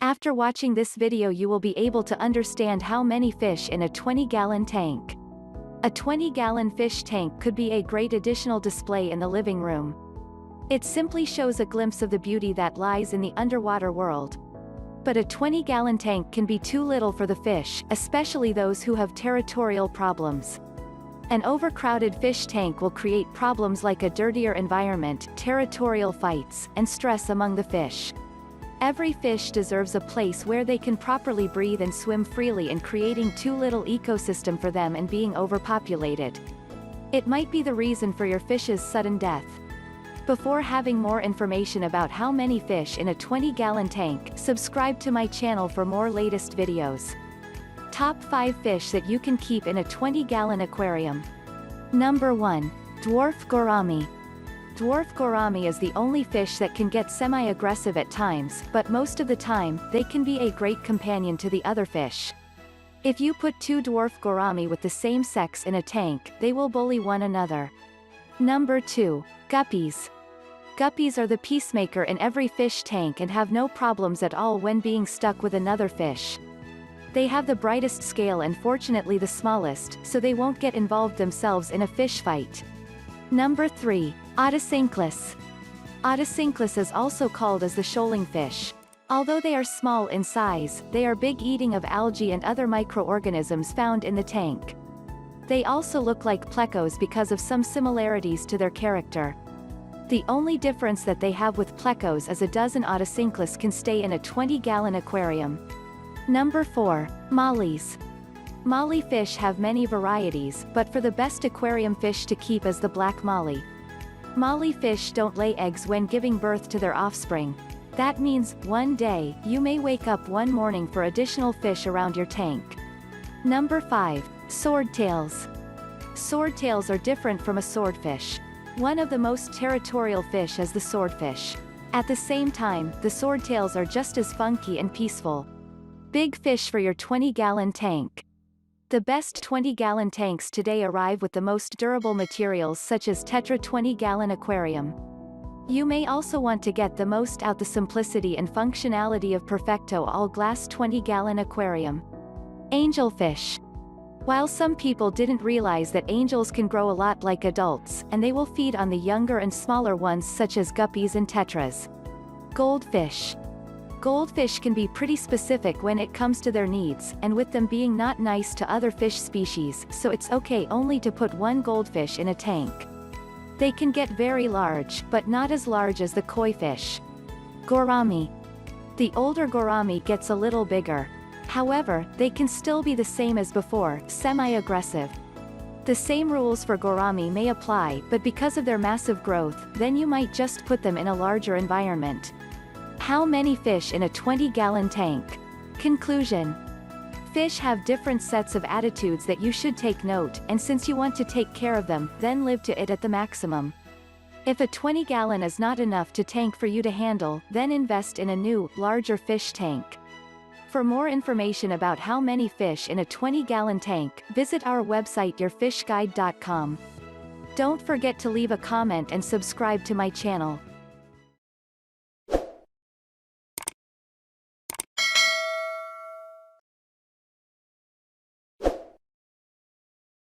After watching this video you will be able to understand how many fish in a 20-gallon tank. A 20-gallon fish tank could be a great additional display in the living room. It simply shows a glimpse of the beauty that lies in the underwater world. But a 20-gallon tank can be too little for the fish, especially those who have territorial problems. An overcrowded fish tank will create problems like a dirtier environment, territorial fights, and stress among the fish. Every fish deserves a place where they can properly breathe and swim freely, and creating too little ecosystem for them and being overpopulated. It might be the reason for your fish's sudden death. Before having more information about how many fish in a 20-gallon tank, subscribe to my channel for more latest videos. Top 5 fish that you can keep in a 20-gallon aquarium. Number 1. Dwarf Gourami. Dwarf gourami is the only fish that can get semi-aggressive at times, but most of the time, they can be a great companion to the other fish. If you put 2 dwarf gourami with the same sex in a tank, they will bully one another. Number 2. Guppies. Guppies are the peacemaker in every fish tank and have no problems at all when being stuck with another fish. They have the brightest scale and fortunately the smallest, so they won't get involved themselves in a fish fight. Number 3. Otocinclus. Otocinclus is also called as the shoaling fish. Although they are small in size, they are big, eating of algae and other microorganisms found in the tank. They also look like plecos because of some similarities to their character. The only difference that they have with plecos is a dozen Otocinclus can stay in a 20-gallon aquarium. Number 4. Mollies. Molly fish have many varieties, but for the best aquarium fish to keep is the black molly. Molly fish don't lay eggs when giving birth to their offspring. That means, one day, you may wake up one morning for additional fish around your tank. Number 5. Swordtails. Swordtails are different from a swordfish. One of the most territorial fish is the swordfish. At the same time, the swordtails are just as funky and peaceful. Big fish for your 20-gallon tank. The best 20-gallon tanks today arrive with the most durable materials such as Tetra 20-gallon aquarium. You may also want to get the most out the simplicity and functionality of Perfecto all-glass 20-gallon aquarium. Angelfish. While some people didn't realize that angels can grow a lot like adults, and they will feed on the younger and smaller ones such as guppies and tetras. Goldfish. Goldfish can be pretty specific when it comes to their needs, and with them being not nice to other fish species, so it's okay only to put 1 goldfish in a tank. They can get very large, but not as large as the koi fish. Gourami. The older gourami gets a little bigger. However, they can still be the same as before, semi-aggressive. The same rules for gourami may apply, but because of their massive growth, then you might just put them in a larger environment. How many fish in a 20-gallon tank? Conclusion. Fish have different sets of attitudes that you should take note, and since you want to take care of them, then live to it at the maximum. If a 20-gallon is not enough to tank for you to handle, then invest in a new, larger fish tank. For more information about how many fish in a 20-gallon tank, visit our website yourfishguide.com. Don't forget to leave a comment and subscribe to my channel.